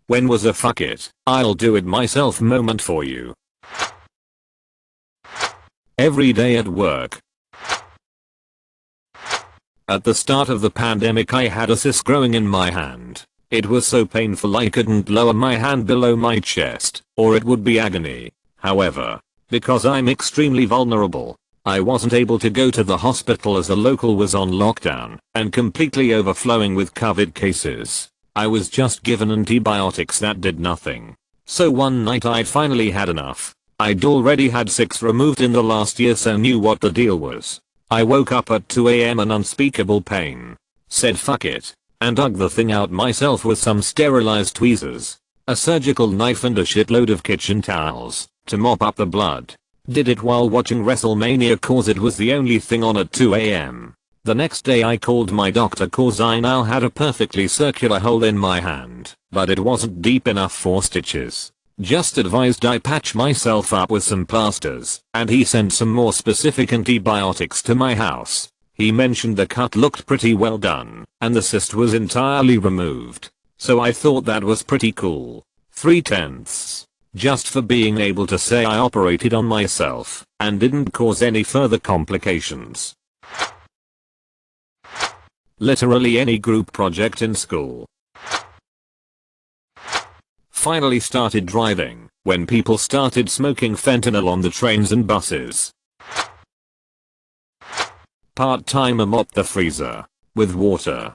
When was a fuck it, I'll do it myself moment for you? Every day at work. At the start of the pandemic I had a cyst growing in my hand. It was so painful I couldn't lower my hand below my chest, or it would be agony. However, because I'm extremely vulnerable, I wasn't able to go to the hospital as the local was on lockdown and completely overflowing with COVID cases. I was just given antibiotics that did nothing. So one night I'd finally had enough. I'd already had 6 removed in the last year, so knew what the deal was. I woke up at 2 AM in unspeakable pain. Said fuck it, and dug the thing out myself with some sterilized tweezers, a surgical knife and a shitload of kitchen towels to mop up the blood. Did it while watching WrestleMania cause it was the only thing on at 2 AM. The next day I called my doctor cause I now had a perfectly circular hole in my hand, but it wasn't deep enough for stitches. Just advised I patch myself up with some plasters, and he sent some more specific antibiotics to my house. He mentioned the cut looked pretty well done, and the cyst was entirely removed. So I thought that was pretty cool. 3/10. Just for being able to say I operated on myself, and didn't cause any further complications. Literally any group project in school. Finally started driving when people started smoking fentanyl on the trains and buses. Part-timer mopped the freezer with water.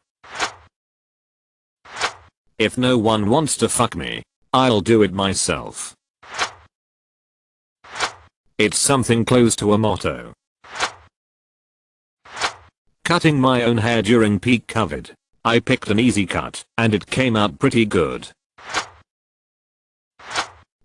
If no one wants to fuck me, I'll do it myself. It's something close to a motto. Cutting my own hair during peak COVID. I picked an easy cut and it came out pretty good.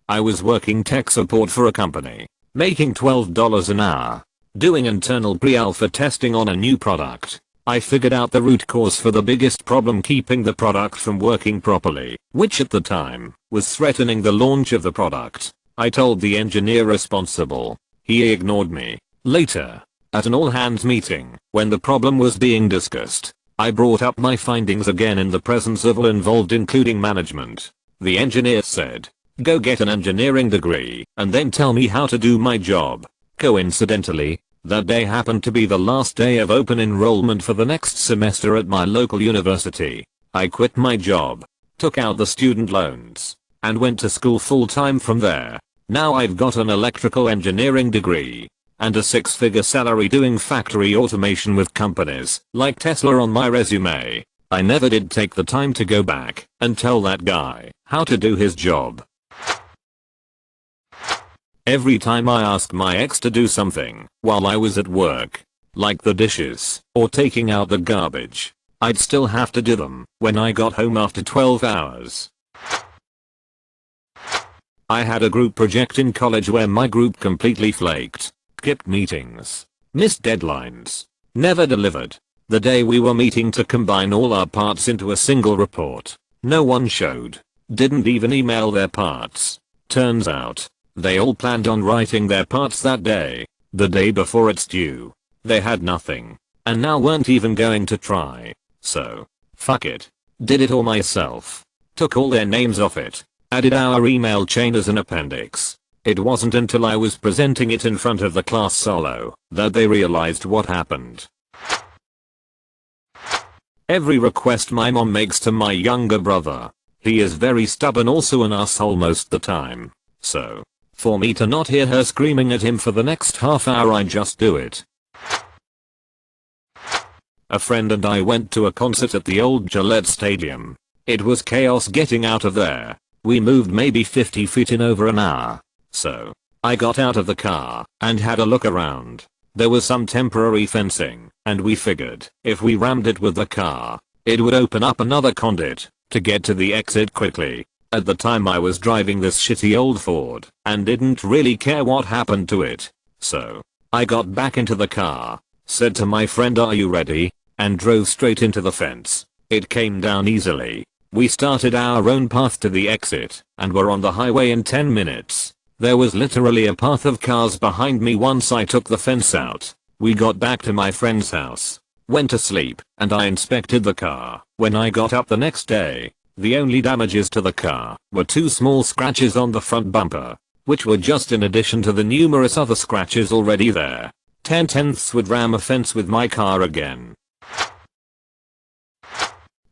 I was working tech support for a company, making $12 an hour, doing internal pre-alpha testing on a new product. I figured out the root cause for the biggest problem keeping the product from working properly, which at the time was threatening the launch of the product. I told the engineer responsible. He ignored me. Later, at an all-hands meeting, when the problem was being discussed, I brought up my findings again in the presence of all involved including management. The engineer said, "Go get an engineering degree and then tell me how to do my job." Coincidentally, that day happened to be the last day of open enrollment for the next semester at my local university. I quit my job, took out the student loans, and went to school full-time from there. Now I've got an electrical engineering degree and a 6-figure salary doing factory automation with companies like Tesla on my resume. I never did take the time to go back and tell that guy how to do his job. Every time I asked my ex to do something while I was at work, like the dishes or taking out the garbage, I'd still have to do them when I got home after 12 hours. I had a group project in college where my group completely flaked, skipped meetings, missed deadlines, never delivered. The day we were meeting to combine all our parts into a single report, no one showed, didn't even email their parts. Turns out, they all planned on writing their parts that day, the day before it's due. They had nothing, and now weren't even going to try. So, fuck it. Did it all myself. Took all their names off it. Added our email chain as an appendix. It wasn't until I was presenting it in front of the class solo that they realized what happened. Every request my mom makes to my younger brother, he is very stubborn, also an asshole most the time. So, for me to not hear her screaming at him for the next half hour, I just do it. A friend and I went to a concert at the old Gillette Stadium. It was chaos getting out of there. We moved maybe 50 feet in over an hour. So, I got out of the car and had a look around. There was some temporary fencing, and we figured if we rammed it with the car, it would open up another conduit to get to the exit quickly. At the time I was driving this shitty old Ford and didn't really care what happened to it. So, I got back into the car, said to my friend, "Are you ready?" and drove straight into the fence. It came down easily. We started our own path to the exit and were on the highway in 10 minutes. There was literally a path of cars behind me once I took the fence out. We got back to my friend's house, went to sleep, and I inspected the car. When I got up the next day, The only damages to the car were 2 small scratches on the front bumper, which were just in addition to the numerous other scratches already there. 10/10ths would ram a fence with my car again.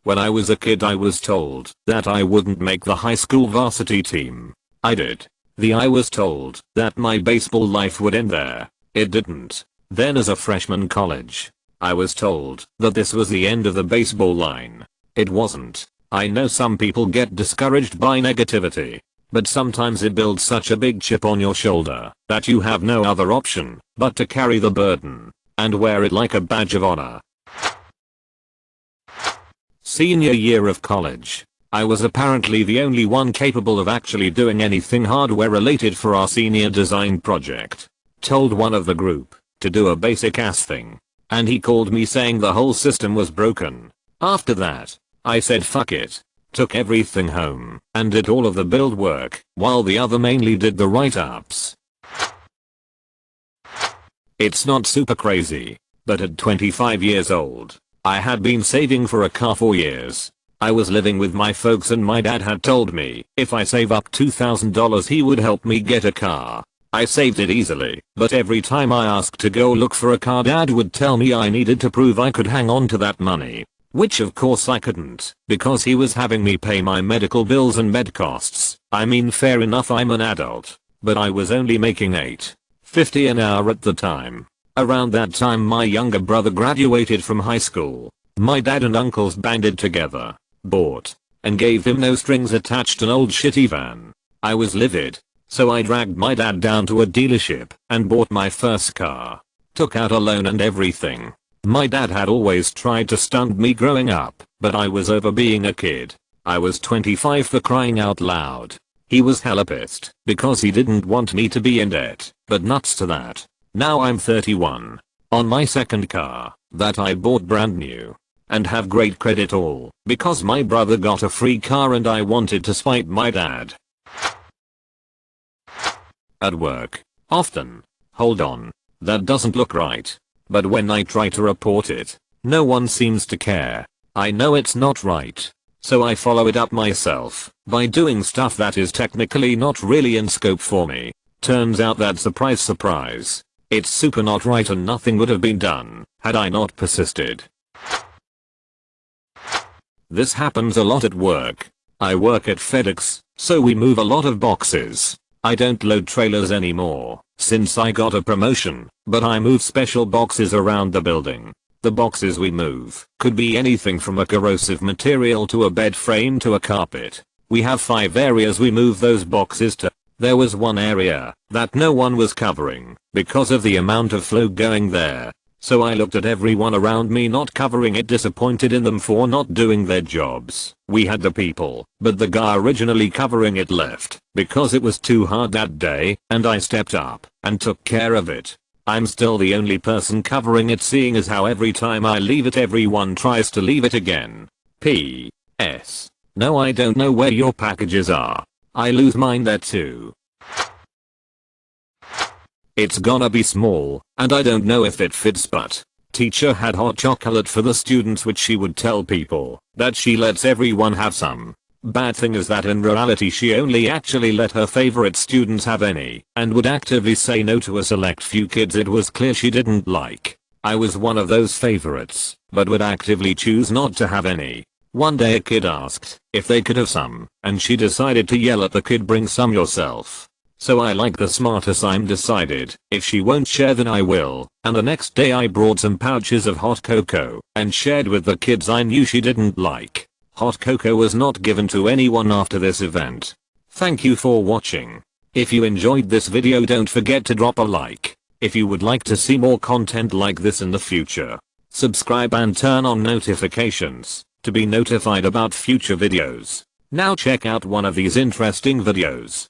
When I was a kid I was told that I wouldn't make the high school varsity team. I did. I was told that my baseball life would end there. It didn't. Then as a freshman college, I was told that this was the end of the baseball line. It wasn't. I know some people get discouraged by negativity, but sometimes it builds such a big chip on your shoulder that you have no other option but to carry the burden and wear it like a badge of honor. Senior year of college. I was apparently the only one capable of actually doing anything hardware related for our senior design project. Told one of the group to do a basic ass thing, and he called me saying the whole system was broken. After that, I said fuck it, took everything home, and did all of the build work, while the other mainly did the write-ups. It's not super crazy, but at 25 years old, I had been saving for a car for years. I was living with my folks and my dad had told me if I save up $2,000 he would help me get a car. I saved it easily, but every time I asked to go look for a car dad would tell me I needed to prove I could hang on to that money. Which of course I couldn't, because he was having me pay my medical bills and med costs. I mean fair enough, I'm an adult, but I was only making $8.50 an hour at the time. Around that time my younger brother graduated from high school. My dad and uncles banded together, bought, and gave him no strings attached an old shitty van. I was livid, so I dragged my dad down to a dealership and bought my first car. Took out a loan and everything. My dad had always tried to stunt me growing up, but I was over being a kid. I was 25 for crying out loud. He was hella pissed because he didn't want me to be in debt, but nuts to that. Now I'm 31. On my second car, that I bought brand new. And have great credit all, because my brother got a free car and I wanted to spite my dad. At work. Often. Hold on. That doesn't look right. But when I try to report it, no one seems to care. I know it's not right. So I follow it up myself by doing stuff that is technically not really in scope for me. Turns out that surprise surprise, it's super not right and nothing would have been done had I not persisted. This happens a lot at work. I work at FedEx, so we move a lot of boxes. I don't load trailers anymore since I got a promotion, but I move special boxes around the building. The boxes we move could be anything from a corrosive material to a bed frame to a carpet. We have 5 areas we move those boxes to. There was one area that no one was covering because of the amount of flow going there. So I looked at everyone around me not covering it, disappointed in them for not doing their jobs. We had the people, but the guy originally covering it left because it was too hard that day, and I stepped up and took care of it. I'm still the only person covering it, seeing as how every time I leave it everyone tries to leave it again. P.S. No, I don't know where your packages are. I lose mine there too. It's gonna be small, and I don't know if it fits, but teacher had hot chocolate for the students which she would tell people that she lets everyone have some. Bad thing is that in reality she only actually let her favorite students have any, and would actively say no to a select few kids it was clear she didn't like. I was one of those favorites, but would actively choose not to have any. One day a kid asked if they could have some, and she decided to yell at the kid, "Bring some yourself." So I, like the smartest I'm, decided if she won't share then I will, and the next day I brought some pouches of hot cocoa and shared with the kids I knew she didn't like. Hot cocoa was not given to anyone after this event. Thank you for watching. If you enjoyed this video don't forget to drop a like. If you would like to see more content like this in the future, subscribe and turn on notifications to be notified about future videos. Now check out one of these interesting videos.